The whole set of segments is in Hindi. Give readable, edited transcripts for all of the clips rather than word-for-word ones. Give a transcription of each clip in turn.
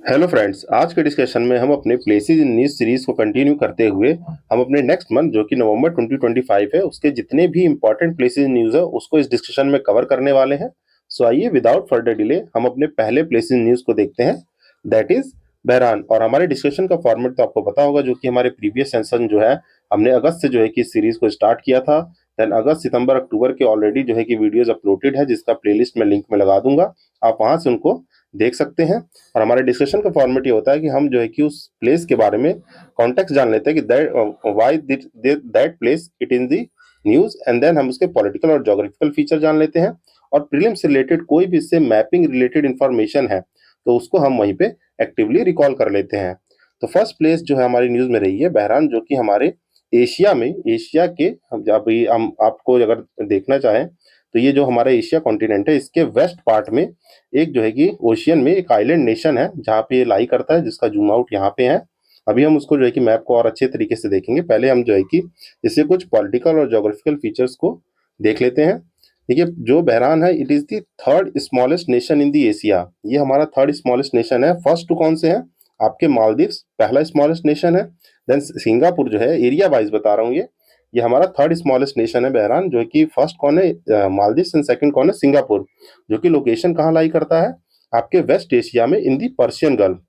हेलो फ्रेंड्स, आज के डिस्कशन में हम अपने प्लेसेस इन न्यूज़ सीरीज को कंटिन्यू करते हुए हम अपने नेक्स्ट मंथ जो कि नवंबर 2025 है उसके जितने भी इंपॉर्टेंट प्लेसेस इन न्यूज़ है उसको इस डिस्कशन में कवर करने वाले हैं। सो आइए विदाउट फर्दर डिले हम अपने पहले प्लेसेस इन न्यूज़ को देखते हैं, दैट इज बहरान। और हमारे डिस्कशन का फॉर्मेट तो आपको पता होगा, जो कि हमारे प्रीवियस सेशन जो है हमने अगस्त से जो है कि इस सीरीज को स्टार्ट किया था। देन अगस्त सितंबर अक्टूबर के ऑलरेडी जो है कि वीडियोज अपलोडेड है, जिसका प्लेलिस्ट मैं लिंक में लगा दूंगा, आप वहां से उनको देख सकते हैं। और हमारे डिस्कशन का फॉर्मेट ये होता है कि हम जो है कि उस प्लेस के बारे में कॉन्टेक्स्ट जान लेते हैं कि why that place it in the news, and then हम उसके पॉलिटिकल और ज्योग्राफिकल फीचर जान लेते हैं। और प्रीलिम से रिलेटेड कोई भी इससे मैपिंग रिलेटेड इंफॉर्मेशन है तो उसको हम वहीं पे एक्टिवली रिकॉल कर लेते हैं। तो फर्स्ट प्लेस जो है हमारी न्यूज में रही है बहरान, जो कि हमारे एशिया में, एशिया के, हम जब भी हम आपको अगर देखना चाहें तो ये जो हमारा एशिया कॉन्टिनेंट है इसके वेस्ट पार्ट में एक जो है कि ओशियन में एक आइलैंड नेशन है जहाँ पे ये लाई करता है, जिसका जूम आउट यहाँ पे है। अभी हम उसको जो है कि मैप को और अच्छे तरीके से देखेंगे। पहले हम जो है कि इससे कुछ पॉलिटिकल और ज्योग्राफिकल फीचर्स को देख लेते हैं। देखिए, जो बहरान है it is the third smallest nation in the Asia. ये हमारा थर्ड स्मॉलेस्ट नेशन है। फर्स्ट टू कौन से हैं? आपके मालदीव्स पहला स्मॉलेस्ट नेशन है। देन सिंगापुर जो है, एरिया वाइज बता रहा हूँ, ये हमारा थर्ड स्मॉलेस्ट नेशन है बहरान। जो कि फर्स्ट कौन है? मालदीव्स, एंड सेकंड कौन है? सिंगापुर। जो कि लोकेशन कहाँ लाई करता है? आपके वेस्ट एशिया में, इन दी पर्शियन गल्फ।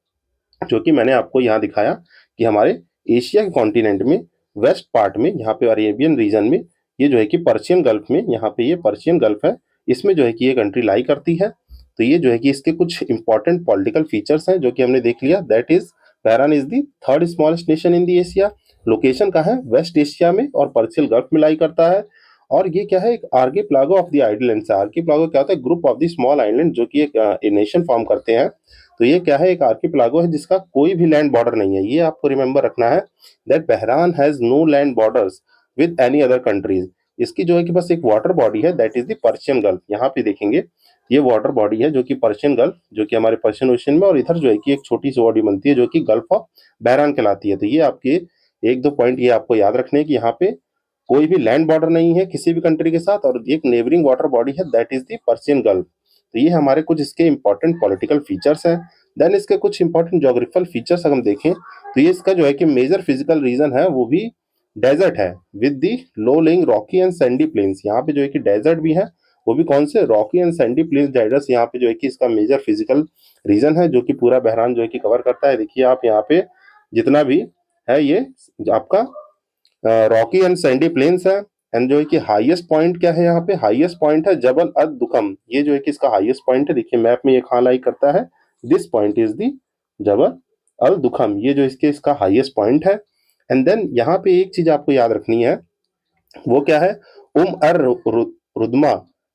जो कि मैंने आपको यहाँ दिखाया कि हमारे एशिया के कॉन्टिनेंट में वेस्ट पार्ट में, यहाँ पे अरेबियन रीजन में, ये जो है कि पर्शियन गल्फ में, यहाँ पे ये पर्शियन गल्फ है, इसमें जो है कि ये कंट्री लाई करती है। तो ये जो है कि इसके कुछ इंपॉर्टेंट पॉलिटिकल फीचर्स हैं जो कि हमने देख लिया। That is Bahrain is the third smallest nation in the Asia. Location कहाँ है? वेस्ट एशिया में और पर्शियन गल्फ में लाई करता है। और ये क्या है? एक आर्कीपेलागो ऑफ द आइलैंड्स है। आर्कीपेलागो क्या होता है? Group of the small island जो कि एक नेशन फॉर्म करते हैं। तो ये क्या है? एक आर्कीपेलागो है जिसका कोई भी लैंड बॉर्डर नहीं है। ये आपको रिमेंबर रखना है, that Bahrain has no land borders with any other countries. इसकी जो है कि बस एक वाटर बॉडी है, that is the Persian Gulf. यहाँ पे देखेंगे ये वाटर बॉडी है जो कि पर्शियन गल्फ, जो कि हमारे पर्शियन ओशन में, और इधर जो है कि एक छोटी सी बॉडी बनती है जो कि गल्फ ऑफ बहरान कहलाती है। तो ये आपके एक दो पॉइंट ये आपको याद रखने हैं कि यहाँ पे कोई भी लैंड बॉर्डर नहीं है किसी भी कंट्री के साथ, और एक नेबरिंग वाटर बॉडी है, that is the Persian gulf. तो ये हमारे कुछ इसके इंपॉर्टेंट पॉलिटिकल फीचर्स हैं। देन इसके कुछ इंपॉर्टेंट ज्योग्राफिकल फीचर्स अगर हम देखें तो ये इसका जो है कि मेजर फिजिकल रीजन है वो भी डेजर्ट है, with the low lying rocky and sandy plains. यहाँ पे जो है कि डेजर्ट भी है, वो भी कौन से? Rocky and sandy plains deserts यहाँ पे जो है कि इसका मेजर फिजिकल रीजन है, जो कि पूरा बहरान जो है कि कवर करता है। देखिए आप यहाँ पे जितना भी है ये आपका रॉकी एंड सैंडी प्लेन्स है। एंड जो है कि हाईएस्ट पॉइंट क्या है? यहाँ पे हाईएस्ट पॉइंट है जबल अद दुखम। ये जो है कि इसका हाईएस्ट पॉइंट है। देखिए मैप में ये कहाँ लाई करता है? दिस पॉइंट इज दी जबल अल दुखम। ये जो इसका हाईएस्ट पॉइंट है। एंड देन यहाँ पे एक चीज आपको याद रखनी है, वो क्या है? उम अर रुदमा।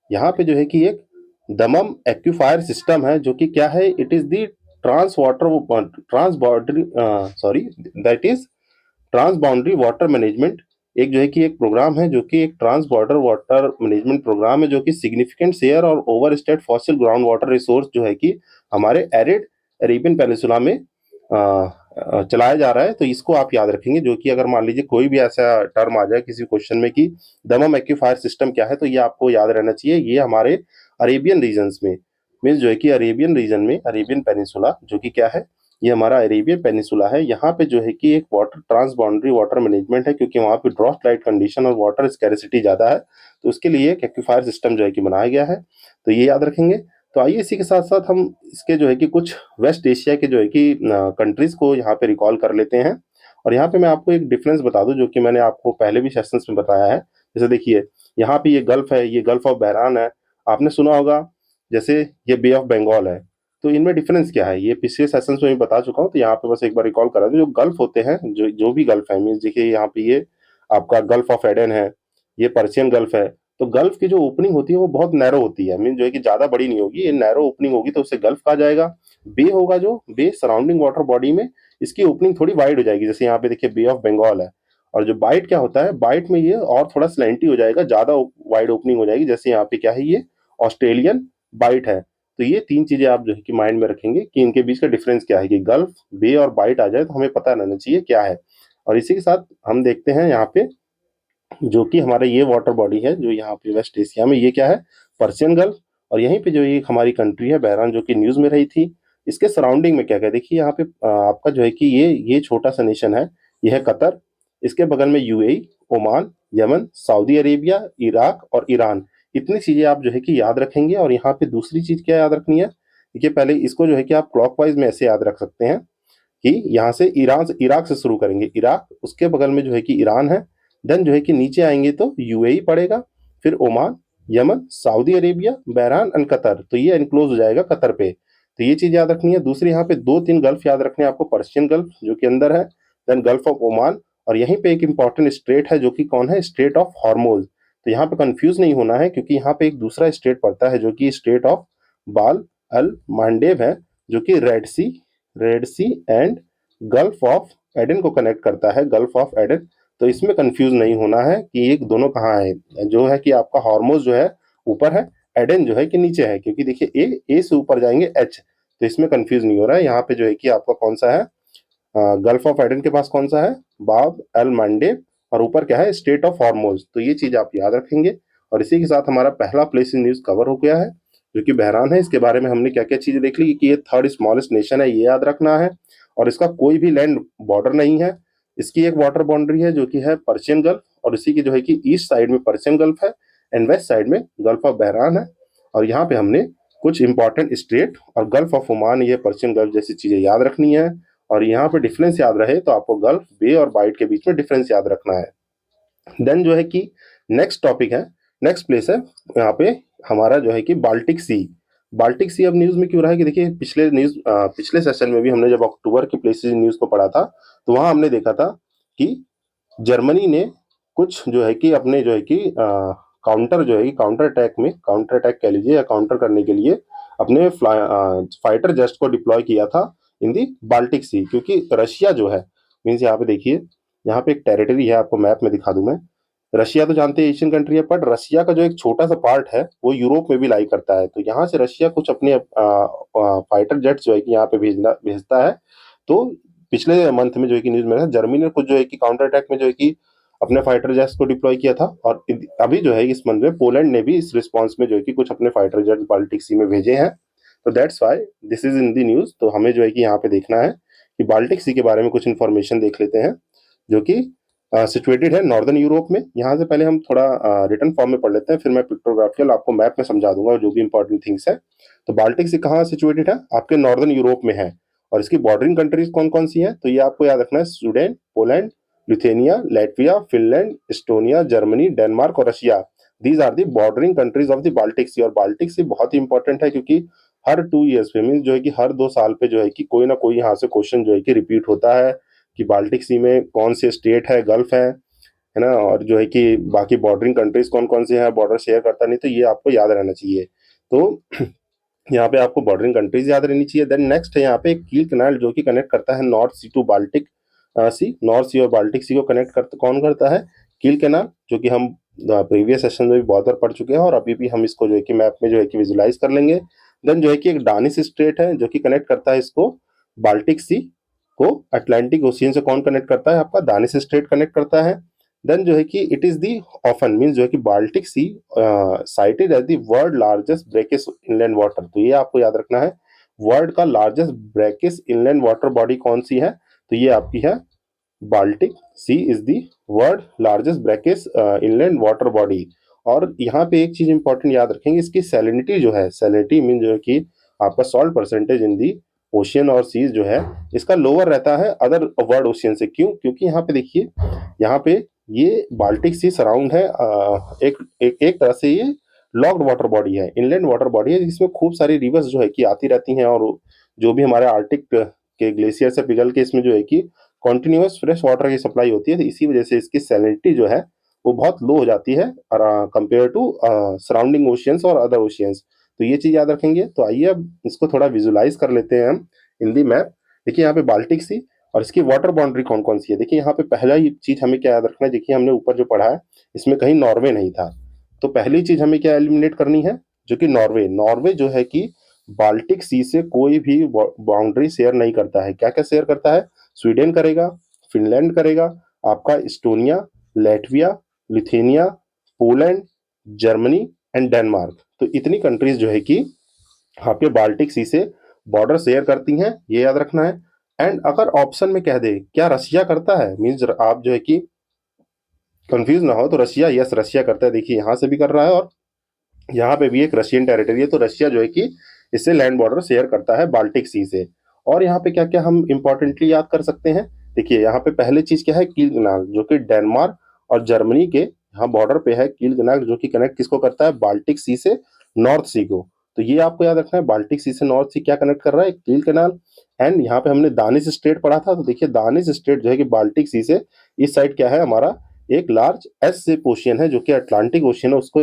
यहाँ पे जो है कि एक दमम एक्यूफायर सिस्टम है, जो कि क्या है? It is the trans water trans border sorry that is trans boundary water management. एक जो है कि एक प्रोग्राम है जो कि एक trans border water management programme है, जो कि सिग्निफिकेंट शेयर और over state fossil ground water resource जो है कि हमारे एरिड अरेबियन पेनिसुला में चलाया जा रहा है। तो इसको आप याद रखेंगे, जो कि अगर मान लीजिए कोई भी ऐसा टर्म आ जाए किसी क्वेश्चन में कि दमम एक्यूफायर सिस्टम क्या है, तो ये आपको याद रहना चाहिए। ये हमारे अरेबियन रीजन्स में, मीन्स जो है कि अरेबियन रीजन में, अरेबियन पेनिसुला जो कि क्या है, ये हमारा अरेबियन पेनिसुला है। यहाँ पे जो है कि एक water trans boundary water management है, क्योंकि वहाँ पे ड्रॉट लाइट कंडीशन और वाटर स्कैरिसिटी ज़्यादा है, तो उसके लिए एक एक्विफायर सिस्टम जो है कि बनाया गया है। तो ये याद रखेंगे। तो आइए इसी के साथ साथ हम इसके जो है कि कुछ वेस्ट एशिया के जो है कि कंट्रीज को यहाँ पे रिकॉल कर लेते हैं। और यहाँ पे मैं आपको एक डिफरेंस बता दूं, जो कि मैंने आपको पहले भी सेशंस में बताया है। जैसे देखिए यहाँ पे ये गल्फ है, ये गल्फ ऑफ बहरान है, आपने सुना होगा। जैसे ये बे ऑफ बंगाल है। तो इनमें डिफरेंस क्या है? ये पिछले सेशंस में मैं बता चुका हूँ, तो यहाँ पे बस एक बार रिकॉल करा दूं। जो गल्फ होते हैं, जो जो भी गल्फ है, मीन्स देखिए यहाँ पे ये आपका गल्फ ऑफ एडन है, ये पर्शियन गल्फ है। तो गल्फ की जो ओपनिंग होती है वो बहुत नैरो होती है, मीन जो है कि ज्यादा बड़ी नहीं होगी, ये नैरो ओपनिंग होगी, तो उसे गल्फ कहा जाएगा। बे होगा, जो बे सराउंडिंग वाटर बॉडी में इसकी ओपनिंग थोड़ी वाइड हो जाएगी, जैसे यहाँ पे देखिए बे ऑफ बंगाल है। और जो बाइट क्या होता है? बाइट में ये और थोड़ा स्लैंटी हो जाएगा, ज्यादा वाइड ओपनिंग हो जाएगी, जैसे यहाँ पे क्या है, ये ऑस्ट्रेलियन बाइट है। तो ये तीन चीजें आप जो है कि माइंड में रखेंगे कि इनके बीच का डिफरेंस क्या है, कि गल्फ, बे और बाइट आ जाए तो हमें पता रहना चाहिए क्या है। और इसी के साथ हम देखते हैं यहाँ पे, जो कि हमारा ये वाटर बॉडी है जो यहाँ पे वेस्ट एशिया में, ये क्या है? Persian gulf. और यहीं पे जो ये हमारी कंट्री है बहरान, जो कि न्यूज में रही थी, इसके सराउंडिंग में क्या-क्या है, देखिए यहाँ पे आपका जो है कि ये छोटा-सा नेशन है, ये है कतर, इसके बगल में UAE, Oman, Yemen, Saudi Arabia, Iraq और ईरान। इतनी चीज़ें आप जो है कि याद रखेंगे और यहाँ पे दूसरी चीज़ क्या याद रखनी है, देखिए पहले इसको जो है कि आप क्लॉकवाइज़ में ऐसे याद रख सकते हैं कि यहाँ से इराक से शुरू करेंगे, इराक, उसके बगल में जो है कि ईरान है, देन जो है कि नीचे आएँगे तो यूएई पड़ेगा, फिर Oman, Yemen, Saudi Arabia, Bahrain and Qatar, तो ये एनक्लोज़ हो जाएगा कतर पे। तो ये चीज़ याद रखनी है। दूसरी यहाँ पे 2-3 गल्फ याद रखने हैं आपको, पर्शियन गल्फ जो कि अंदर है, देन गल्फ ऑफ ओमान और यहीं पे एक इम्पोर्टेंट स्ट्रेट है जो कि कौन है? Strait of Hormuz. तो यहाँ पे कन्फ्यूज़ नहीं होना है क्योंकि यहाँ पे एक दूसरा स्ट्रेट पड़ता है जो कि स्ट्रेट ऑफ बाब अल मांडेब है, जो कि Red Sea and Gulf of Aden को कनेक्ट करता है, गल्फ ऑफ एडन। तो इसमें कंफ्यूज नहीं होना है कि ये दोनों कहाँ है, जो है कि आपका हॉर्मोज जो है ऊपर है, एडन जो है कि नीचे है, क्योंकि देखिए ए से ऊपर जाएंगे एच, तो इसमें कंफ्यूज नहीं हो रहा है। यहाँ पे जो है कि आपका कौन सा है, गल्फ ऑफ एडन के पास कौन सा है, बाब एल मंडेब, और ऊपर क्या है, स्टेट ऑफ हॉर्मोज। तो ये चीज आप याद रखेंगे और इसी के साथ हमारा पहला प्लेस इन न्यूज कवर हो गया है जो कि बहरान है। इसके बारे में हमने क्या क्या चीजें देख ली कि ये थर्ड स्मॉलेस्ट नेशन है, ये याद रखना है, और इसका कोई भी लैंड बॉर्डर नहीं है। इसकी एक वाटर बाउंड्री है जो कि है पर्शियन गल्फ, और इसी की जो है कि ईस्ट साइड में पर्शियन गल्फ है एंड वेस्ट साइड में गल्फ ऑफ बहरान है। और यहाँ पे हमने कुछ इंपॉर्टेंट स्टेट और गल्फ ऑफ ओमान, ये पर्शियन गल्फ जैसी चीजें याद रखनी है। और यहाँ पे डिफरेंस याद रहे तो आपको गल्फ, बे और बाइट के बीच में डिफरेंस याद रखना है। देन जो है कि नेक्स्ट टॉपिक है, नेक्स्ट प्लेस है यहाँ पे हमारा जो है कि बाल्टिक सी। बाल्टिक सी अब न्यूज में क्यों रहा है कि देखिए पिछले सेशन में भी हमने जब अक्टूबर के प्लेसेस न्यूज को पढ़ा था तो वहां हमने देखा था कि जर्मनी ने कुछ जो है कि अपने जो है कि काउंटर जो है कि काउंटर अटैक कह लीजिए या काउंटर करने के लिए अपने फाइटर जेट्स को डिप्लॉय किया था इन दी बाल्टिक सी, क्योंकि रशिया जो है, मीन्स यहाँ पे देखिए, यहाँ पे एक टेरिटरी है, आपको मैप में दिखा दूं मैं। रशिया तो जानते हैं एशियन कंट्री है, बट रशिया का जो एक छोटा सा पार्ट है वो यूरोप में भी लाई करता है। तो यहाँ से रशिया कुछ अपने फाइटर जेट्स जो है कि यहाँ पे भेजता है। तो पिछले मंथ में जो है कि न्यूज में है, जर्मनी ने कुछ जो है कि काउंटर अटैक में जो है कि अपने फाइटर जेट्स को डिप्लॉय किया था, और अभी जो है इस मंथ में पोलैंड ने भी इस रिस्पॉन्स में जो है कि कुछ अपने फाइटर जेट्स बाल्टिक सी में भेजे हैं। तो that's why this is in the news. तो हमें जो है कि यहाँ पे देखना है कि बाल्टिक सी के बारे में कुछ इन्फॉर्मेशन देख लेते हैं जो कि सिचुएटेड है नॉर्दर्न यूरोप में। यहाँ से पहले हम थोड़ा रिटन फॉर्म में पढ़ लेते हैं, फिर मैं पिक्टोग्राफिकल आपको मैप में समझा दूंगा जो भी इंपॉर्टेंट थिंग्स है। तो बाल्टिक सी कहाँ सिचुएटेड है, आपके नॉर्दर्न यूरोप में है। और इसकी बॉर्डरिंग कंट्रीज कौन कौन सी हैं, तो ये आपको याद रखना है, Sweden, Poland, Lithuania, Latvia, Finland, Estonia, Germany, Denmark और Russia. These are the bordering countries of the Baltic Sea. और बाल्टिक सी बहुत ही इंपॉर्टेंट है क्योंकि हर 2 ईयर्स पे, मीन जो है कि हर 2 साल पे जो है कि कोई ना कोई यहाँ से क्वेश्चन जो है कि रिपीट होता है कि बाल्टिक सी में कौन से स्टेट है, गल्फ है ना, और जो है कि बाकी बॉर्डरिंग कंट्रीज कौन कौन से हैं, बॉर्डर शेयर करता नहीं, तो ये आपको याद रहना चाहिए। तो यहाँ पे आपको बॉर्डरिंग कंट्रीज याद रहनी चाहिए। देन नेक्स्ट है यहाँ पे एक कील कैनाल जो कि कनेक्ट करता है North Sea to Baltic Sea, North Sea और बाल्टिक सी को कनेक्ट करता कौन करता है, कील कैनाल, जो कि हम प्रीवियस सेशन में भी बहुत बार पढ़ चुके हैं और अभी भी हम इसको जो है कि मैप में जो है कि विजुलाइज कर लेंगे। देन जो है कि एक डानिश स्ट्रेट है जो कि कनेक्ट करता है इसको बाल्टिक सी को अटलांटिक ओशियन से। कौन कनेक्ट करता है, आपका दानिश स्ट्रेट कनेक्ट करता है। देन जो है कि इट इज दी ऑफन, मीन जो है कि Baltic Sea cited as the world largest brackish inland water. तो ये आपको याद रखना है, वर्ल्ड का largest brackish inland water body कौन सी है, तो ये आपकी है Baltic Sea is the world largest brackish inland water body. और यहाँ पे एक चीज इंपॉर्टेंट याद रखेंगे, इसकी सैलिनिटी जो है, सैलिनिटी मीन जो है कि आपका salt percentage in the ocean और सीज जो है इसका लोअर रहता है अदर वर्ल्ड ओशियन से। क्यों, क्योंकि यहाँ पे देखिए, यहाँ पे ये बाल्टिक सी सराउंड है एक तरह से ये लॉक्ड वाटर बॉडी है, इनलैंड वाटर बॉडी है, जिसमें खूब सारी रिवर्स जो है कि आती रहती हैं, और जो भी हमारे आर्टिक के ग्लेशियर से पिघल के इसमें जो है कि कॉन्टिन्यूअस फ्रेश वाटर की सप्लाई होती है। तो इसी वजह से इसकी सैलिनिटी जो है वो बहुत लो हो जाती है कंपेयर टू सराउंडिंग ओशियंस और अदर ओशियंस। तो ये चीज याद रखेंगे। तो आइए अब इसको थोड़ा विजुलाइज कर लेते हैं हम इन दी मैप। देखिए यहाँ पे बाल्टिक सी और इसकी वाटर बाउंड्री कौन कौन सी है। देखिए यहाँ पे पहला ही चीज हमें क्या याद रखना है, देखिए हमने ऊपर जो पढ़ा है इसमें कहीं नॉर्वे नहीं था, तो पहली चीज हमें क्या एलिमिनेट करनी है, जो कि नॉर्वे। नॉर्वे जो है कि बाल्टिक सी से कोई भी बाउंड्री शेयर नहीं करता है। क्या क्या शेयर करता है, स्वीडन करेगा, फिनलैंड करेगा, आपका Estonia, Latvia, Lithuania, Poland, Germany and Denmark. तो इतनी कंट्रीज जो है कि आपके बाल्टिक सी से बॉर्डर शेयर करती हैं, ये याद रखना है। एंड अगर ऑप्शन में कह दे क्या रशिया करता है, मीन्स आप जो है कि कंफ्यूज ना हो, तो रशिया, यस रशिया करता है। देखिए यहाँ से भी कर रहा है और यहाँ पे भी एक रशियन टेरिटरी है, तो रशिया जो है कि इससे लैंड बॉर्डर शेयर करता है बाल्टिक सी से। और यहाँ पे क्या क्या हम इंपॉर्टेंटली याद कर सकते हैं, देखिए यहाँ पे पहले चीज क्या है, कील कनाल, जो कि डेनमार्क और जर्मनी के यहाँ बॉर्डर पे है कील कनाल, जो कि कनेक्ट किसको करता है, बाल्टिक सी से नॉर्थ सी को। तो ये आपको याद रखना है, बाल्टिक सी से नॉर्थ सी क्या कनेक्ट कर रहा है, कील कनाल। एंड यहाँ पे हमने दानिश स्ट्रेट पढ़ा था, तो देखिए दानिश स्ट्रेट जो है कि बाल्टिक सी से इस साइड क्या है हमारा, एक लार्ज एस शेप ओशियन है जो कि अटलांटिक ओशियन है, उसको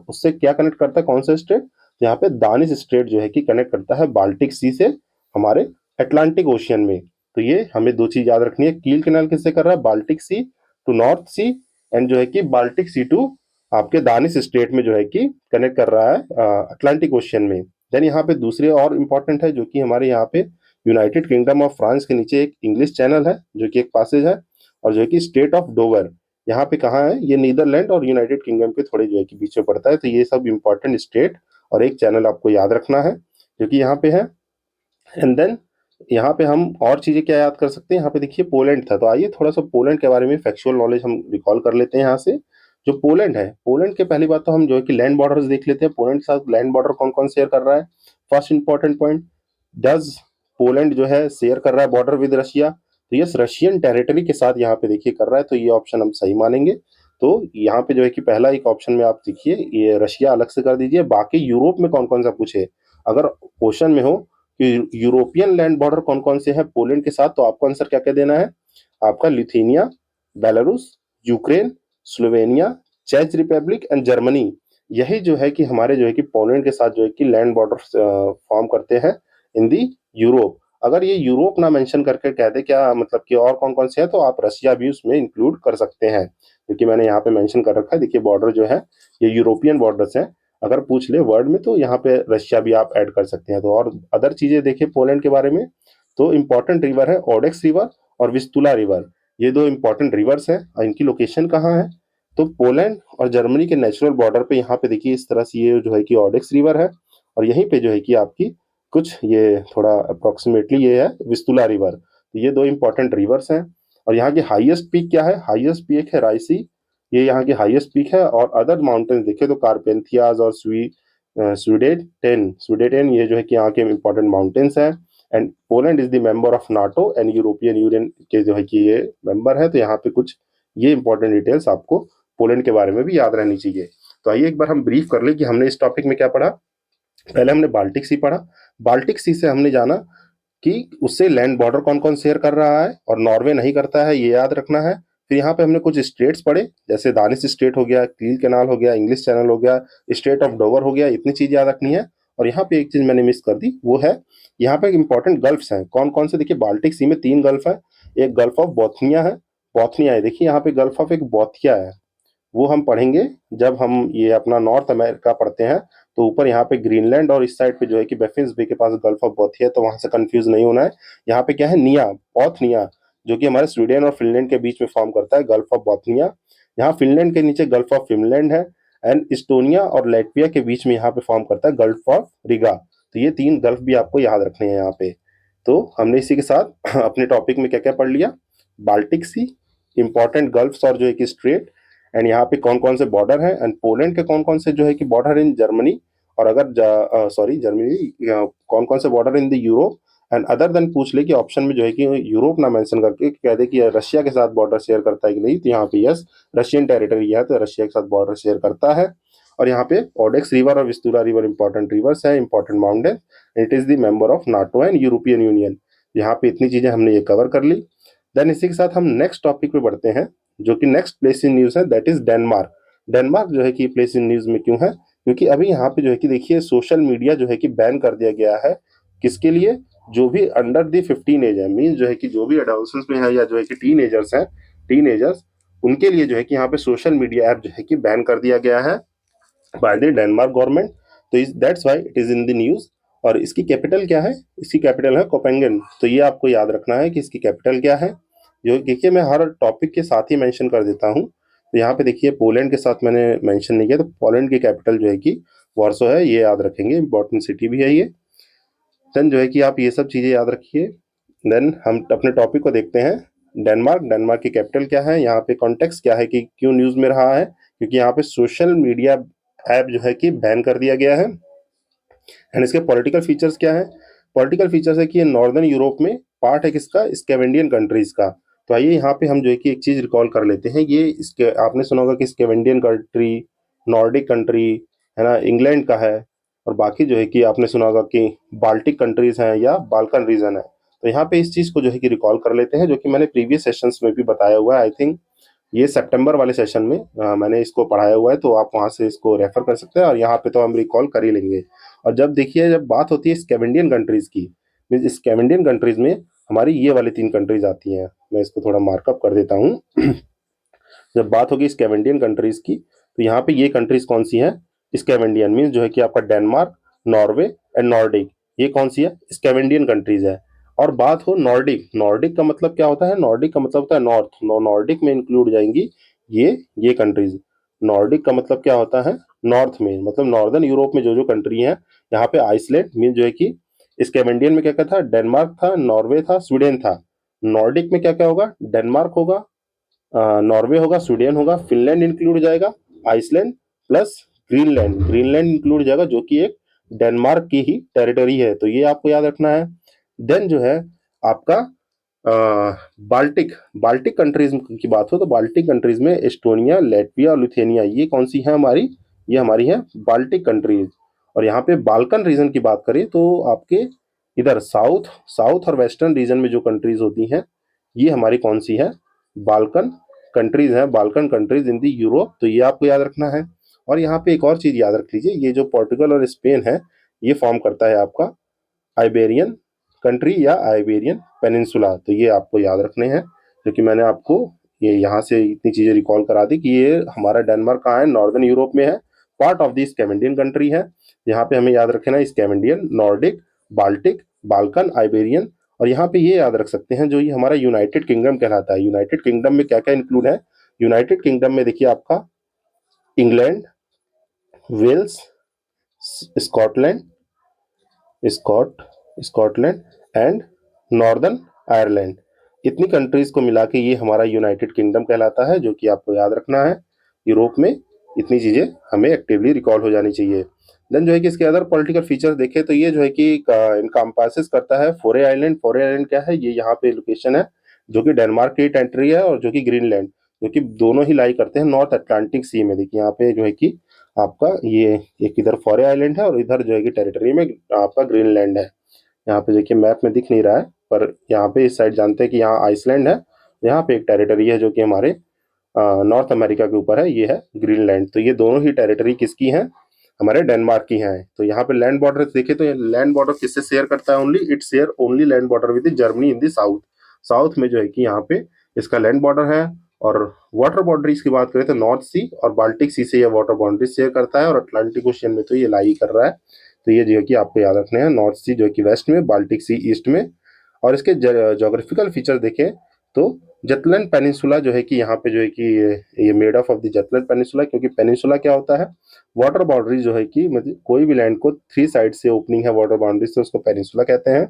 उससे क्या कनेक्ट करता है, कौन सा स्टेट, यहाँ पे दानिश स्ट्रेट जो है कि कनेक्ट करता है बाल्टिक सी से हमारे अटलांटिक ओशियन में। तो ये हमें दो चीज याद रखनी है, कील कैनाल किससे कर रहा है, Baltic Sea to North Sea, and जो है कि बाल्टिक सी टू आपके दानिश स्टेट में जो है कि कनेक्ट कर रहा है अटलांटिक ओशियन में। देन यहाँ पे दूसरे और इंपॉर्टेंट है, जो कि हमारे यहाँ पे यूनाइटेड किंगडम ऑफ फ्रांस के नीचे एक इंग्लिश चैनल है जो कि एक पासेज है, और जो है कि स्टेट ऑफ डोवर यहाँ पे कहाँ है, ये नीदरलैंड और यूनाइटेड किंगडम के थोड़े जो है कि बीच में पड़ता है। तो ये सब इंपॉर्टेंट स्टेट और एक चैनल आपको याद रखना है जो कि यहाँ पे है। एंड देन यहाँ पे हम और चीजें क्या याद कर सकते हैं, यहाँ पे देखिए पोलैंड था, तो आइए थोड़ा सा पोलैंड के बारे में फैक्चुअल नॉलेज हम रिकॉल कर लेते हैं यहाँ से। जो पोलैंड है, पोलैंड के पहली बात तो हम जो है कि लैंड बॉर्डर्स देख लेते हैं, पोलैंड के साथ लैंड बॉर्डर कौन कौन शेयर कर रहा है। First important point, does Poland जो है शेयर कर रहा है बॉर्डर विद रशिया, तो यस रशियन टेरिटरी के साथ यहाँ पे देखिए कर रहा है, तो ये ऑप्शन हम सही मानेंगे। तो यहाँ पे जो है कि पहला एक ऑप्शन में आप देखिए ये रशिया अलग से कर दीजिए। बाकी यूरोप में कौन कौन सा पूछे, अगर क्वेश्चन में हो कि यूरोपियन लैंड बॉर्डर कौन कौन से हैं पोलैंड के साथ, तो आपको आंसर क्या क्या देना है, आपका लिथुआनिया, बेलारूस, यूक्रेन, स्लोवेनिया, चेक रिपब्लिक एंड जर्मनी। यही जो है कि हमारे जो है कि पोलैंड के साथ जो है कि लैंड बॉर्डर फॉर्म करते हैं इन दी यूरोप। अगर ये यूरोप ना मेंशन करके कह दे क्या मतलब कि और कौन कौन से हैं, तो आप रशिया भी उसमें इंक्लूड कर सकते हैं, क्योंकि मैंने यहाँ पे मेंशन कर रखा है। देखिए बॉर्डर जो है ये यूरोपियन बॉर्डर्स हैं, अगर पूछ ले वर्ड में तो यहाँ पे रशिया भी आप ऐड कर सकते हैं। तो और अदर चीजें देखिए पोलैंड के बारे में, तो इंपॉर्टेंट रिवर है ओडेक्स रिवर और विस्तुला रिवर, ये दो इंपॉर्टेंट रिवर्स हैं और इनकी लोकेशन कहाँ है, तो पोलैंड और जर्मनी के नेचुरल बॉर्डर पे यहाँ पे देखिए इस तरह से ये जो है कि ओडेक्स रिवर है, और यहीं पे जो है कि आपकी कुछ ये थोड़ा अप्रोक्सीमेटली ये है विस्तुला रिवर। तो ये दो इंपॉर्टेंट रिवर्स हैं। और यहाँ की हाईएस्ट पीक क्या है, हाईएस्ट पीक है राइसी, ये यहाँ की हाईएस्ट पीक है। और अदर माउंटेन्स देखे तो कारपेंथियाज और स्वीडेटेन ये जो है कि यहाँ के इंपॉर्टेंट माउंटेन्स हैं। And Poland is the member of NATO and European union के जो है कि ये मेंबर है। तो यहाँ पे कुछ ये इंपॉर्टेंट डिटेल्स आपको पोलैंड के बारे में भी याद रहनी चाहिए। तो आइए एक बार हम ब्रीफ कर ले कि हमने इस टॉपिक में क्या पढ़ा। पहले हमने बाल्टिक सी पढ़ा, बाल्टिक सी से हमने जाना कि उससे लैंड बॉर्डर कौन कौन शेयर कर रहा है और नॉर्वे नहीं करता है, ये याद रखना है। फिर यहाँ पे हमने कुछ स्टेट्स पढ़े, जैसे दानिश स्टेट हो गया, कील कैनाल हो गया, इंग्लिश चैनल हो गया, स्टेट ऑफ डोवर हो गया, इतनी चीज याद रखनी है। और यहाँ पे एक चीज मैंने मिस कर दी, वो है यहाँ पे इंपॉर्टेंट गल्फ्स हैं, कौन कौन से, देखिए बाल्टिक सी में 3 गल्फ है, एक गल्फ ऑफ बोथनिया है, बोथनिया है, देखिए यहाँ पे गल्फ ऑफ एक बोथिया है, वो हम पढ़ेंगे जब हम ये अपना नॉर्थ अमेरिका पढ़ते हैं। तो ऊपर यहाँ पे ग्रीनलैंड और इस साइड पे जो है कि बेफिन्स बे के पास गल्फ ऑफ बोथिया है, तो वहां से कंफ्यूज नहीं होना है। यहाँ पे क्या है, निया, बोथनिया, जो कि हमारे स्वीडन और फिनलैंड के बीच में फॉर्म करता है गल्फ ऑफ बोथनिया। यहाँ फिनलैंड के नीचे गल्फ ऑफ फिनलैंड है, एंड इस्टोनिया और लैटविया के बीच में यहाँ पे फॉर्म करता है गल्फ ऑफ रिगा। तो ये 3 गल्फ भी आपको याद रखने हैं यहाँ पे। तो हमने इसी के साथ अपने टॉपिक में क्या क्या पढ़ लिया, बाल्टिक सी, इंपॉर्टेंट गल्फ्स और जो है कि स्ट्रेट, एंड यहाँ पे कौन कौन से बॉर्डर हैं, एंड पोलैंड के कौन कौन से जो है कि बॉर्डर इन जर्मनी, और अगर सॉरी जर्मनी कौन कौन से border in the Europe. And other than पूछ ले कि ऑप्शन में जो है कि यूरोप ना मेंशन करके कह दे कि रशिया के साथ बॉर्डर शेयर करता है कि नहीं, तो यहाँ पे यस रशियन टेरिटरी है, तो रशिया के साथ बॉर्डर शेयर करता है। और यहाँ पे ओडेक्स रिवर और विस्तुला रिवर इंपॉर्टेंट रिवर्स है, important mountain, it is the member of NATO and European union. यहाँ पे इतनी चीजें हमने ये कवर कर ली। देन इसी के साथ हम नेक्स्ट टॉपिक पे बढ़ते हैं, जो कि नेक्स्ट प्लेस इन न्यूज है, दैट इज डेनमार्क। डेनमार्क जो है कि प्लेस इन न्यूज में क्यों है, क्योंकि अभी यहाँ पे जो है कि देखिए सोशल मीडिया जो है कि बैन कर दिया गया है, किसके लिए, जो भी अंडर द 15 एज है, मीन जो है कि जो भी अडोलसेंस में है या जो है कि टीनेजर्स हैं, टीनेजर्स उनके लिए जो है कि यहाँ पे सोशल मीडिया ऐप जो है कि बैन कर दिया गया है बाय द डेनमार्क गवर्नमेंट। तो that's why it is in the news. और इसकी कैपिटल क्या है, इसकी कैपिटल है कोपेंगन। तो ये आपको याद रखना है कि इसकी कैपिटल क्या है, जो देखिए मैं हर टॉपिक के साथ ही मेंशन कर देता हूँ। तो यहाँ पे देखिए पोलैंड के साथ मैंने मेंशन नहीं किया, तो पोलैंड की कैपिटल जो है कि वार्सो है, ये याद रखेंगे, इंपॉर्टेंट सिटी भी है ये। देन जो है कि आप ये सब चीज़ें याद रखिए। देन हम अपने टॉपिक को देखते हैं। डेनमार्क की कैपिटल क्या है, यहाँ पे कॉन्टेक्स्ट क्या है कि क्यों न्यूज़ में रहा है, क्योंकि यहाँ पे सोशल मीडिया ऐप जो है कि बैन कर दिया गया है। एंड इसके पॉलिटिकल फीचर्स क्या है, पॉलिटिकल फीचर्स है कि ये नॉर्दर्न यूरोप में पार्ट है किसका, स्कैवेंडियन कंट्रीज का। तो आइए यहाँ पे हम जो है कि एक चीज रिकॉल कर लेते हैं। ये इसके आपने सुना होगा कि स्कैवेंडियन कंट्री, नॉर्डिक कंट्री है ना, इंग्लैंड का है। और बाकी जो है कि आपने सुना होगा कि बाल्टिक कंट्रीज हैं या बाल्कन रीजन है। तो यहाँ पे इस चीज को जो है कि रिकॉल कर लेते हैं, जो कि मैंने प्रीवियस सेशंस में भी बताया हुआ है। आई थिंक ये सितंबर वाले सेशन में मैंने इसको पढ़ाया हुआ है, तो आप वहां से इसको रेफर कर सकते हैं। और यहाँ पे तो हम रिकॉल कर ही लेंगे। और जब देखिए, जब बात होती है स्कैवेंडियन कंट्रीज की, मीन स्कैवेंडियन कंट्रीज में हमारी ये वाली 3 कंट्रीज आती हैं। मैं इसको थोड़ा मार्कअप कर देता हूँ। जब बात होगी स्कैवेंडियन कंट्रीज की, तो यहाँ पे ये कंट्रीज कौन सी हैं, स्कैवेंडियन मीन जो है कि आपका डेनमार्क, नॉर्वे एंड नॉर्डिक, ये कौन सी है, स्कैवेंडियन कंट्रीज है। और बात हो नॉर्डिक, नॉर्डिक का मतलब क्या होता है, नॉर्डिक का मतलब होता है नॉर्थ। नॉर्डिक में इंक्लूड हो जाएंगी ये कंट्रीज। नॉर्डिक का मतलब क्या होता है, नॉर्थ में, मतलब नॉर्दर्न यूरोप में जो जो कंट्री है। यहाँ पे आइसलैंड मीन जो है कि स्कैवेंडियन में क्या क्या था, डेनमार्क था, नॉर्वे था, स्वीडन था। नॉर्डिक में क्या क्या होगा, डेनमार्क होगा, नॉर्वे होगा, स्वीडन होगा, फिनलैंड इंक्लूड हो जाएगा, Iceland plus Greenland, Greenland include हो जाएगा, जो कि एक डेनमार्क की ही टेरिटरी है। तो ये आपको याद रखना है। देन जो है आपका बाल्टिक, बाल्टिक कंट्रीज की बात हो तो बाल्टिक कंट्रीज में एस्टोनिया, लेटविया और लिथुआनिया, ये कौन सी है हमारी, ये हमारी है बाल्टिक कंट्रीज। और यहाँ पे बाल्कन रीजन की बात करें तो आपके इधर साउथ साउथ और वेस्टर्न रीजन में जो कंट्रीज होती हैं, ये हमारी कौन सी है, बाल्कन कंट्रीज हैं, Balkan countries in the Europe. तो ये आपको याद रखना है। और यहाँ पे एक और चीज याद रख लीजिए, ये जो पोर्टुगल और स्पेन है, ये फॉर्म करता है आपका आइबेरियन कंट्री या आइबेरियन पेनिनसुला। तो ये आपको याद रखने हैं, जो कि मैंने आपको ये यहाँ से इतनी चीजें रिकॉल करा दी कि ये हमारा डेनमार्क कहाँ है, नॉर्दर्न यूरोप में है, पार्ट ऑफ द स्कैवेंडियन कंट्री है। यहाँ पे हमें याद रखना है स्कैवेंडियन, नॉर्डिक, बाल्टिक, बाल्कन, आइबेरियन। और यहाँ पे ये याद रख सकते हैं, जो ये हमारा यूनाइटेड किंगडम कहलाता है। यूनाइटेड किंगडम में क्या क्या इंक्लूड है, यूनाइटेड किंगडम में देखिए आपका England, Wales, Scotland, Scot Scotland and Northern Ireland, इतनी कंट्रीज को मिला के ये हमारा यूनाइटेड किंगडम कहलाता है, जो कि आपको याद रखना है। यूरोप में इतनी चीजें हमें एक्टिवली रिकॉल हो जानी चाहिए। देन जो है कि इसके अदर पॉलिटिकल फीचर्स देखें तो ये जो है कि इनकम्पासेस करता है फोरे आइलैंड। फोरे आइलैंड क्या है, ये यहाँ पे लोकेशन है, जो कि डेनमार्क की टेरिटरी है, और जो कि ग्रीनलैंड, जो कि दोनों ही लाई करते हैं नॉर्थ अटलांटिक सी में। देखिए यहाँ पे जो है कि आपका ये एक इधर फॉरे आइलैंड है और इधर जो है कि टेरिटरी में आपका ग्रीनलैंड है। यहाँ पे देखिए मैप में दिख नहीं रहा है, पर यहाँ पे इस साइड जानते हैं कि यहाँ आइसलैंड है, यहाँ पे एक टेरिटरी है जो कि हमारे नॉर्थ अमेरिका के ऊपर है, ये है ग्रीनलैंड। तो ये दोनों ही टेरिटरी किसकी हैं, हमारे डेनमार्क की हैं। तो यहाँ पे लैंड बॉर्डर देखे तो लैंड बॉर्डर किससे शेयर करता है, only it share only land border with Germany in the south. South में जो है कि यहाँ पे इसका लैंड बॉर्डर है। और वाटर बाउंड्रीज की बात करें तो नॉर्थ सी और बाल्टिक सी से ये वाटर बाउंड्रीज शेयर करता है, और अटलांटिक ओशियन में तो ये लाई कर रहा है। तो ये जो है कि आपको याद रखने हैं, नॉर्थ सी जो है कि वेस्ट में, बाल्टिक सी ईस्ट में। और इसके जोग्राफिकल फीचर देखें तो जटलैंड पेनिनसुला जो है कि यहाँ पे जो है कि ये made of the Jutland peninsula, क्योंकि पेनिनसुला क्या होता है, वाटर बाउंड्री जो है कि मतलब कोई भी लैंड को 3 साइड से ओपनिंग है वाटर बाउंड्री से, उसको पेनिनसुला कहते हैं।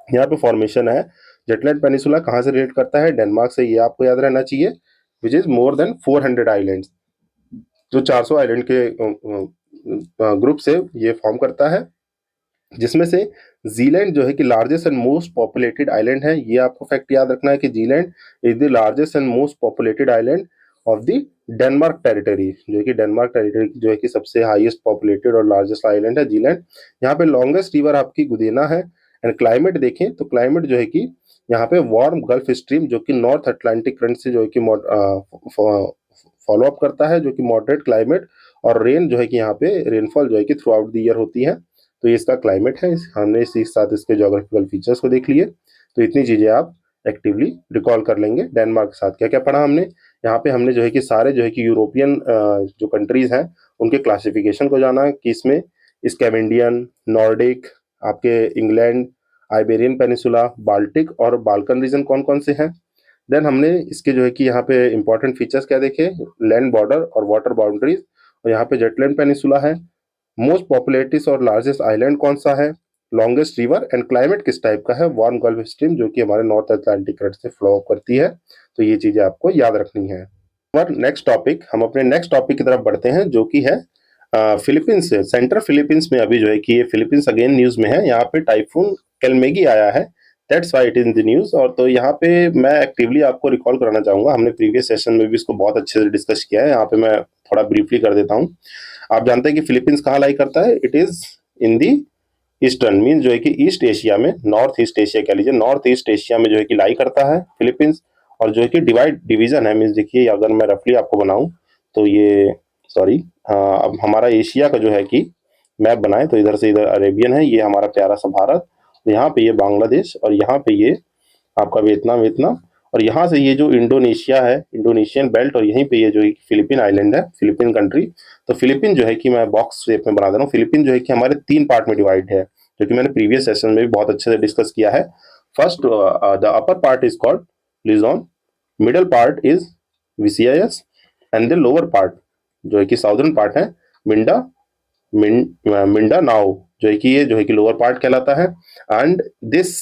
यहाँ पे फॉर्मेशन है। जटलैंड पेनिनसुला कहाँ से रिलेट करता है, डेनमार्क से, ये आपको याद रहना चाहिए, which is more than 400 islands, जो 400 आइलैंड के ग्रुप से ये फॉर्म करता है, जिसमें से जीलैंड जो है कि largest and most populated island है। ये आपको फैक्ट याद रखना है कि Zealand is the largest and most populated island of the Denmark territory, जो है कि डेनमार्क टेरिटरी जो है कि सबसे हाईएस्ट पॉपुलेटेड और लार्जेस्ट आइलैंड है जीलैंड। यहाँ पे लॉन्गेस्ट रिवर आपकी गुदेना है। एंड क्लाइमेट देखें तो क्लाइमेट जो है कि यहाँ पे वार्म गल्फ स्ट्रीम, जो कि नॉर्थ अटलांटिक करंट से जो है कि फॉलो अप करता है, जो कि मॉडरेट क्लाइमेट। और रेन जो है कि यहाँ पे रेनफॉल जो है कि थ्रू आउट द ईयर होती है। तो ये इसका क्लाइमेट है। हमने इसी के साथ इसके जोग्राफिकल फीचर्स को देख लिए। तो इतनी चीजें आप एक्टिवली रिकॉल कर लेंगे। डेनमार्क के साथ क्या क्या पढ़ा हमने, यहाँ पे हमने जो है कि सारे जो है कि यूरोपियन जो कंट्रीज हैं उनके क्लासिफिकेशन को जाना कि इसमें स्कैवेंडियन, नॉर्डिक, आपके इंग्लैंड, आइबेरियन पेनिसुला, बाल्टिक और बाल्कन रीजन कौन कौन से हैं। देन हमने इसके जो है कि यहाँ पे इंपॉर्टेंट फीचर्स क्या देखे, लैंड बॉर्डर और वाटर बाउंड्रीज। और यहाँ पे जटलैंड पेनिसुला है। मोस्ट पॉपुलेटिस और लार्जेस्ट आइलैंड कौन सा है, लॉन्गेस्ट रिवर एंड क्लाइमेट किस टाइप का है, वार्म गल्फ स्ट्रीम जो कि हमारे नॉर्थ अटलांटिक करंट से फ्लो करती है। तो ये चीजें आपको याद रखनी है। और नेक्स्ट टॉपिक, हम अपने नेक्स्ट टॉपिक की तरफ बढ़ते हैं जो कि है फिलीपींस से। सेंट्रल फिलीपींस में अभी जो है कि ये फिलीपींस अगेन न्यूज में है। यहाँ पे टाइफून कैलमेगी आया है, that's why it is in the news. और तो यहाँ पे मैं एक्टिवली आपको रिकॉल कराना चाहूंगा, हमने प्रीवियस सेशन में भी इसको बहुत अच्छे से डिस्कस किया है। यहाँ पे मैं थोड़ा ब्रीफली कर देता हूँ। आप जानते हैं कि फिलीपींस कहाँ लाई करता है, it is in the eastern mean जो है कि ईस्ट एशिया में, नॉर्थ ईस्ट एशिया कह लीजिए, नॉर्थ ईस्ट एशिया में जो है कि लाई करता है फिलीपींस। और जो है कि डिवीजन है, मीन देखिए अगर मैं रफली आपको बनाऊं तो ये सॉरी अब हमारा एशिया का जो है कि मैप बनाए तो इधर से इधर अरेबियन है, ये हमारा प्यारा सा भारत, यहाँ पे ये बांग्लादेश, और यहाँ पे ये आपका वियतनाम, और यहाँ से ये जो इंडोनेशिया है, इंडोनेशियन बेल्ट, और यहीं पे ये जो फिलीपीन आइलैंड है, फिलीपीन कंट्री। तो फिलीपीन जो है कि मैं बॉक्स शेप में बना दे रहा हूँ। फिलीपीन जो है कि हमारे 3 पार्ट में डिवाइड है, जो कि मैंने प्रीवियस सेशन में भी बहुत अच्छे से डिस्कस किया है। First, the upper part is called Luzon, middle part is Visayas, and the lower part जो है कि साउदर्न पार्ट है मिंडा नाओ, जो है कि ये जो है कि लोअर पार्ट कहलाता है। एंड दिस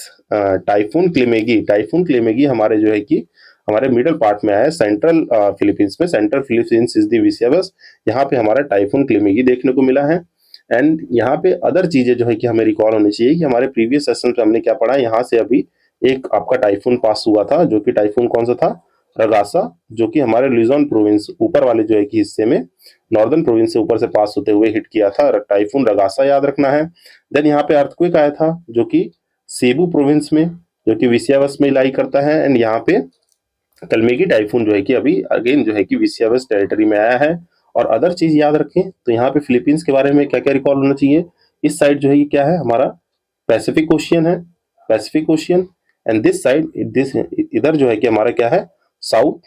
टाइफून क्लेमेगी हमारे जो है कि हमारे मिडल पार्ट में आया है, सेंट्रल फिलीपींस में। सेंट्रल फिलीपींस इज द विसियास, यहाँ पे हमारा टाइफून क्लेमेगी देखने को मिला है। एंड यहाँ पे अदर चीजें जो है कि हमें रिकॉल होनी चाहिए कि हमारे प्रीवियस सेशन में हमने क्या पढ़ा, यहाँ से अभी एक आपका टाइफून पास हुआ था, जो कि टाइफून कौन सा था, रगासा, जो कि हमारे लुजोन प्रोविंस ऊपर वाले जो है कि हिस्से में, नॉर्दर्न प्रोविंस से ऊपर से पास होते हुए हिट किया था टाइफून रगासा, याद रखना है। देन यहाँ पे अर्थक्वेक आया था जो कि सेबू प्रोविंस में, जो कि विसियावस में लाई करता है। एंड यहाँ पे कलमेगी टाइफून जो है कि अभी अगेन जो है कि विसियावस टेरिटरी में आया है। और अदर चीज याद रखें तो यहाँ पे फिलीपींस के बारे में क्या क्या रिकॉल होना चाहिए, इस साइड जो है कि क्या है हमारा पैसिफिक ओशियन है, Pacific ocean. And this side this इधर जो है कि हमारा क्या है, साउथ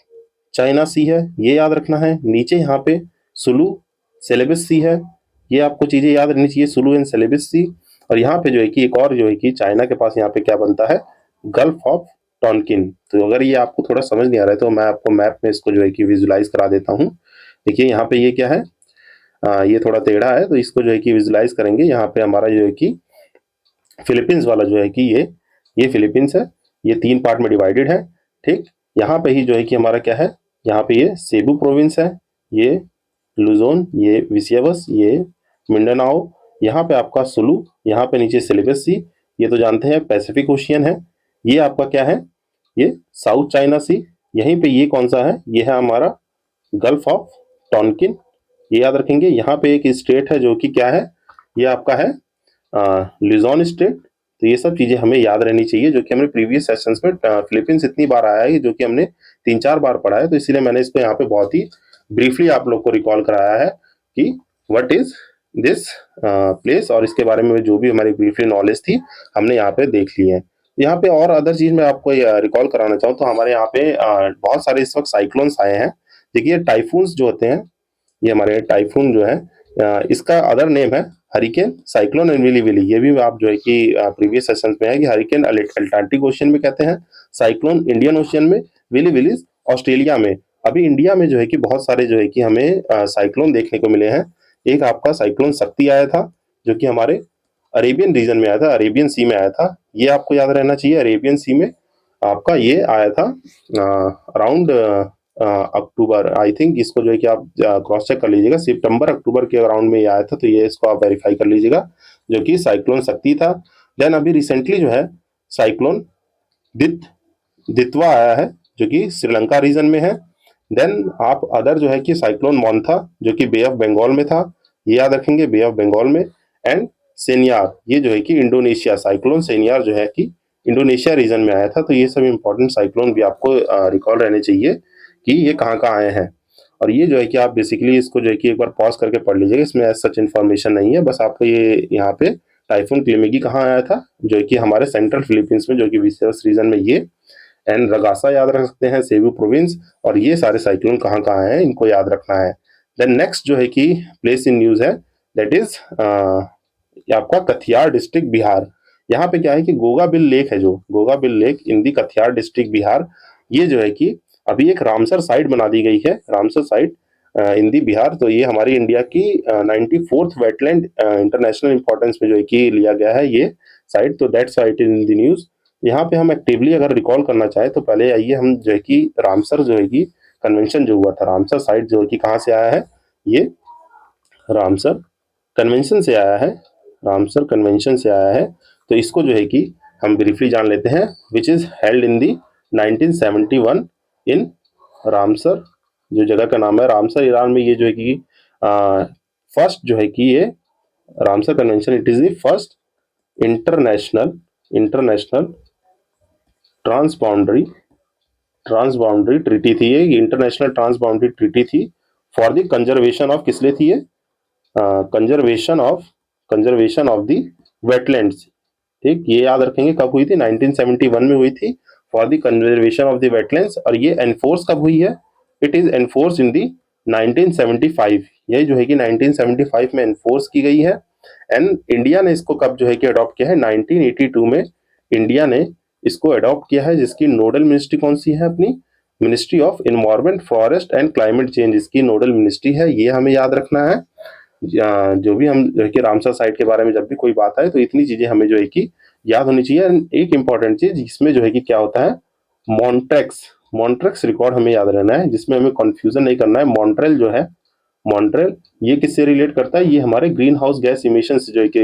चाइना सी है, ये याद रखना है। नीचे यहाँ पे सुलू सेलेबस सी है, ये आपको चीजें याद रखनी चाहिए, सुलू एंड सेलेबस सी। और यहाँ पे जो है कि एक और जो है कि चाइना के पास यहाँ पे क्या बनता है, गल्फ ऑफ टॉनकिन। तो अगर ये आपको थोड़ा समझ नहीं आ रहा है तो मैं आपको मैप में इसको जो है कि विजुलाइज करा देता हूँ। देखिए यहाँ पे ये क्या है, ये थोड़ा टेढ़ा है, तो इसको जो है कि विजुलाइज करेंगे। यहाँ पे हमारा जो है कि फिलीपींस वाला जो है कि ये फिलीपींस है, ये 3 पार्ट में डिवाइडेड है, ठीक। यहाँ पे ही जो है कि हमारा क्या है, यहाँ पे ये सेबू प्रोविंस है, ये लुजोन, ये विसियावस, ये मिंडानाओ, यहाँ पे आपका सुलू, यहाँ पे नीचे सेलेबस सी, ये तो जानते हैं पैसिफिक ओशियन है। ये आपका क्या है, ये साउथ चाइना सी। यहीं पे ये कौन सा है, ये है हमारा गल्फ ऑफ टॉनकिन, ये याद रखेंगे। यहाँ पे एक स्टेट है जो कि क्या है, ये आपका है लुजोन स्टेट। तो ये सब चीजें हमें याद रहनी चाहिए, जो कि हमने प्रीवियस सेशंस में फिलीपींस इतनी बार आया है, जो कि हमने 3-4 बार पढ़ा है, तो इसीलिए मैंने इसको यहाँ पे बहुत ही ब्रीफली आप लोग को रिकॉल कराया है कि व्हाट इज दिस प्लेस, और इसके बारे में जो भी हमारी ब्रीफली नॉलेज थी हमने यहाँ पे देख ली है। यहाँ पे और अदर चीज मैं आपको रिकॉल कराना चाहूँ तो हमारे यहाँ पे बहुत सारे इस वक्त साइक्लोन्स आए हैं। देखिए टाइफून्स जो होते हैं, ये हमारे टाइफून जो है इसका अदर नेम है hurricane, cyclone and willy willy. ये भी आप जो है कि प्रीवियस सेशन में है कि हरिकेन अटलांटिक ओशियन में कहते हैं, साइक्लोन इंडियन ओशियन में, विली विलीज ऑस्ट्रेलिया में। अभी इंडिया में जो है कि बहुत सारे जो है कि हमें साइक्लोन देखने को मिले हैं। एक आपका साइक्लोन शक्ति आया था जो कि हमारे अरेबियन रीजन में आया था, अरेबियन सी में आया था, ये आपको याद रहना चाहिए। अरेबियन सी में आपका ये आया था अराउंड अक्टूबर, आई थिंक इसको जो है कि आप क्रॉस चेक कर लीजिएगा, सितंबर अक्टूबर के अराउंड में ये आया था, तो ये इसको आप वेरीफाई कर लीजिएगा, जो कि साइक्लोन शक्ति था। देन अभी रिसेंटली जो है साइक्लोन दितवा आया है, जो कि श्रीलंका रीजन में है। देन आप अदर जो है कि साइक्लोन मोन्था जो कि बे ऑफ बंगाल में था, ये याद रखेंगे, बे ऑफ बंगाल में। एंड सेनियार, ये जो है कि इंडोनेशिया, साइक्लोन सेनियार जो है कि इंडोनेशिया रीजन में आया था। तो ये सब इंपॉर्टेंट साइक्लोन भी आपको रिकॉल रहने चाहिए कि ये कहाँ कहाँ आए हैं। और ये जो है कि आप बेसिकली इसको जो है कि एक बार पॉज करके पढ़ लीजिएगा, इसमें सच इन्फॉर्मेशन नहीं है, बस आपको ये यहाँ पे टाइफून क्लेमेगी कहाँ आया था, जो कि हमारे सेंट्रल फिलीपींस में, जो कि विसियस रीजन में ये, एंड रगासा याद रख सकते हैं, सेबू प्रोविंस, और ये सारे साइक्लोन कहाँ कहाँ हैं इनको याद रखना है। देन नेक्स्ट जो है कि प्लेस इन न्यूज है, दैट इज आपका कथियार डिस्ट्रिक्ट बिहार। यहाँ पे क्या है कि गोगाबिल लेक है, जो Gogabil lake in the Katihar district Bihar, ये जो है कि अभी एक रामसर साइट बना दी गई है, रामसर साइट इन दी बिहार। तो ये हमारी इंडिया की 94th वेटलैंड इंटरनेशनल इंपॉर्टेंस में जो है कि लिया गया है ये साइट, तो that's why it is in the news. यहाँ पे हम एक्टिवली अगर रिकॉल करना चाहें तो पहले आइए हम जो है कि रामसर जो है कि कन्वेंशन जो हुआ था, रामसर साइट जो है कि कहाँ से आया है, ये रामसर कन्वेंशन से आया है, रामसर कन्वेंशन से आया है। तो इसको जो है कि हम ब्रीफली जान लेते हैं, which is held in the 1971 in Ramsar, जो जगह का नाम है रामसर, ईरान में। ये जो है कि फर्स्ट जो है कि ये Ramsar convention, it is the first international transboundary treaty थी। ये इंटरनेशनल ट्रांसबाउंड्री ट्रीटी थी फॉर द कंजर्वेशन ऑफ, किस लिए थी ये, कंजर्वेशन ऑफ द वेटलैंड्स। ठीक, ये याद रखेंगे कब हुई थी, 1971 में हुई थी, for the conservation of the wetlands. और ये एनफोर्स कब हुई है, इट इज एनफोर्स इन दी 1975, ये जो है कि 1975 में एनफोर्स की गई है। एंड इंडिया ने इसको कब जो है कि अडॉप्ट किया है, 1982 में इंडिया ने इसको अडॉप्ट किया है, जिसकी नोडल मिनिस्ट्री कौन सी है, अपनी ministry of environment, forest and climate change, इसकी नोडल मिनिस्ट्री है। ये हमें याद रखना है। जो भी हम जो है कि रामसर साइट के बारे में जब भी कोई बात आए तो इतनी चीजें हमें जो है कि याद होनी चाहिए। एक इंपॉर्टेंट चीज जिसमें जो है कि क्या होता है, मॉन्ट्रेक्स रिकॉर्ड हमें याद रहना है, जिसमें हमें कंफ्यूजन नहीं करना है। मॉन्ट्रेल जो है, मॉन्ट्रेल ये किससे रिलेट करता है, ये हमारे ग्रीन हाउस गैस इमिशन से जो है कि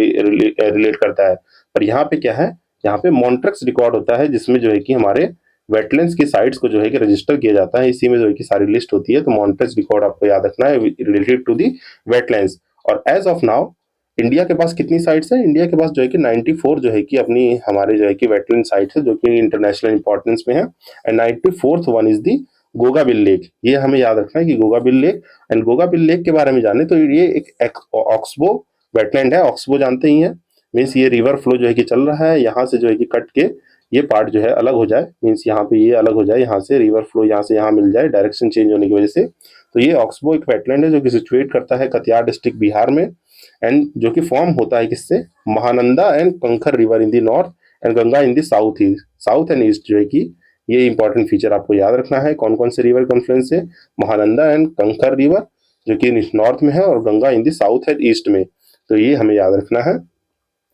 रिलेट करता है। पर यहाँ पे क्या है, यहाँ पे मॉन्ट्रेक्स रिकॉर्ड होता है, जिसमें जो है कि हमारे वेटलैंड्स की साइट्स को जो है कि रजिस्टर किया जाता है, इसी में जो है कि सारी लिस्ट होती है। तो मॉन्ट्रेक्स रिकॉर्ड आपको याद रखना है रिलेटेड टू दी वेटलैंड्स। और एज ऑफ नाउ इंडिया के पास कितनी साइट्स है, इंडिया के पास जो है कि 94 जो है कि अपनी हमारे जो है कि वेटलैंड साइट्स है, जो कि इंटरनेशनल इंपॉर्टेंस में है। And 94th one is the Gogabil lake. ये हमें याद रखना है कि Gogabil lake, and Gogabil lake के बारे में जाने तो ये एक ऑक्सबो वेटलैंड है। ऑक्सबो जानते ही हैं, मीन्स ये रिवर फ्लो जो है कि चल रहा है, यहाँ से जो है कि कट के ये पार्ट जो है अलग हो जाए, मीन्स यहाँ पे ये अलग हो जाए, यहाँ से रिवर फ्लो यहाँ से यहाँ मिल जाए डायरेक्शन चेंज होने की वजह से। तो ये ऑक्सबो एक वेटलैंड है जो कि सिचुएट करता है कटिहार डिस्ट्रिक्ट बिहार में, एंड जो कि फॉर्म होता है किससे, Mahananda and Kankhar river in the north and Ganga in the south and east, जो है कि ये इंपॉर्टेंट फीचर आपको याद रखना है। कौन कौन से रिवर कॉन्फ्लुएंस है, महानंदा एंड कंखर रिवर जो कि नॉर्थ में है, और Ganga in the south and east में। तो ये हमें याद रखना है।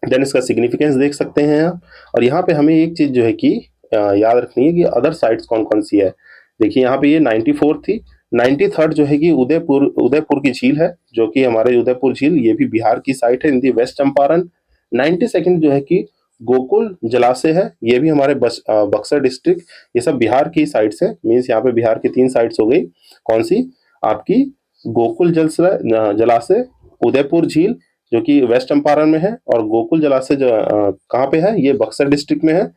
देन इसका सिग्निफिकेंस देख सकते हैं आप। और यहाँ पे हमें एक चीज जो है कि याद रखनी है कि अदर साइट्स कौन कौन सी है। देखिए यहाँ पे ये 94 थी, 93rd जो है कि उदयपुर की झील है, जो कि हमारे उदयपुर झील, ये भी बिहार की साइट है इन दी वेस्ट चंपारण। 92nd जो है कि गोकुल जलाशय है, ये भी हमारे बक्सर डिस्ट्रिक्ट, ये सब बिहार की साइट्स है। मीन्स यहाँ पे बिहार की 3 साइट्स हो गई, कौन सी, आपकी गोकुल जलाशय, उदयपुर झील जो कि वेस्ट चंपारण में है, और गोकुल जलाशय जो कहाँ पे है, ये बक्सर डिस्ट्रिक्ट में है।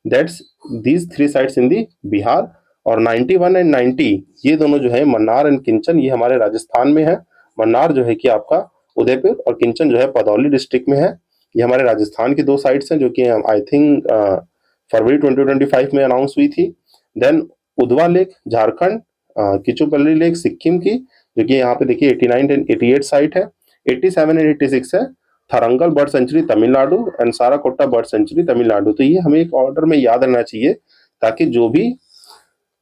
दैट्स दीज 3 साइट्स इन दी बिहार। और 91 एंड 90 ये दोनों जो है मन्नार एंड किंचन, ये हमारे राजस्थान में है। मन्नार जो है कि आपका उदयपुर, और किंचन जो है पदौली डिस्ट्रिक्ट में है। ये हमारे राजस्थान की 2 साइट्स हैं, जो कि आई थिंक फरवरी 2025 में अनाउंस हुई थी। Then Udhwa lake Jharkhand, Khecheopalri lake Sikkim की, जो कि यहाँ पे देखिए 89 एंड 88 साइट है। 87 एंड 86 है Therthangal bird sanctuary Tamil Nadu and Sakkarakottai bird sanctuary Tamil Nadu. तो ये हमें एक ऑर्डर में याद रहना चाहिए, ताकि जो भी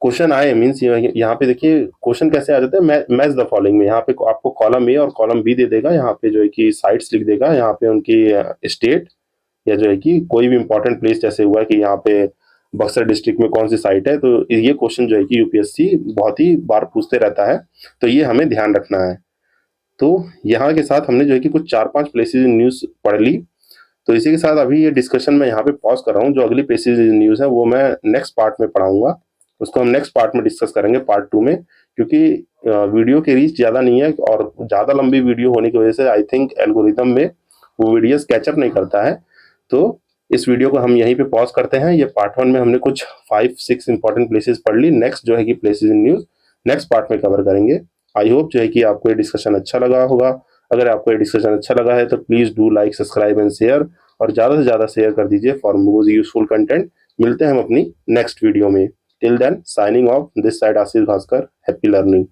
क्वेश्चन आए, मीन्स यहाँ पे देखिए क्वेश्चन कैसे आ जाते हैं, मैच द फॉलोइंग में। यहाँ पे आपको कॉलम ए और कॉलम बी दे देगा, यहाँ पे जो है कि साइट्स लिख देगा, यहाँ पे उनकी स्टेट या जो है कि कोई भी इंपॉर्टेंट प्लेस, जैसे हुआ कि यहाँ पे बक्सर डिस्ट्रिक्ट में कौन सी साइट है। तो ये क्वेश्चन जो है कि यूपीएससी बहुत ही बार पूछते रहता है, तो ये हमें ध्यान रखना है। तो यहाँ के साथ हमने जो है कि कुछ 4-5 प्लेसेज न्यूज पढ़ ली। तो इसी के साथ अभी ये डिस्कशन मैं यहाँ पे पॉज कर रहा हूँ। जो अगली प्लेसेज न्यूज है वो मैं नेक्स्ट पार्ट में पढ़ाऊंगा, उसको हम नेक्स्ट पार्ट में डिस्कस करेंगे, पार्ट 2 में। क्योंकि वीडियो की रीच ज़्यादा नहीं है, और ज़्यादा लंबी वीडियो होने की वजह से आई थिंक एल्गोरिदम में वो वीडियोस कैचअप नहीं करता है। तो इस वीडियो को हम यहीं पे पॉज करते हैं। ये पार्ट 1 में हमने कुछ 5-6 इंपॉर्टेंट प्लेसेस पढ़ ली। नेक्स्ट जो है कि places in news next part में कवर करेंगे। आई होप जो है कि आपको ये डिस्कशन अच्छा लगा होगा। अगर आपको ये डिस्कशन अच्छा लगा है तो please do like, subscribe and share, और ज़्यादा से ज़्यादा शेयर कर दीजिए फॉर मोर यूजफुल कंटेंट। मिलते हैं हम अपनी नेक्स्ट वीडियो में। Till then, signing off, this side Ashish Bhaskar. Happy learning.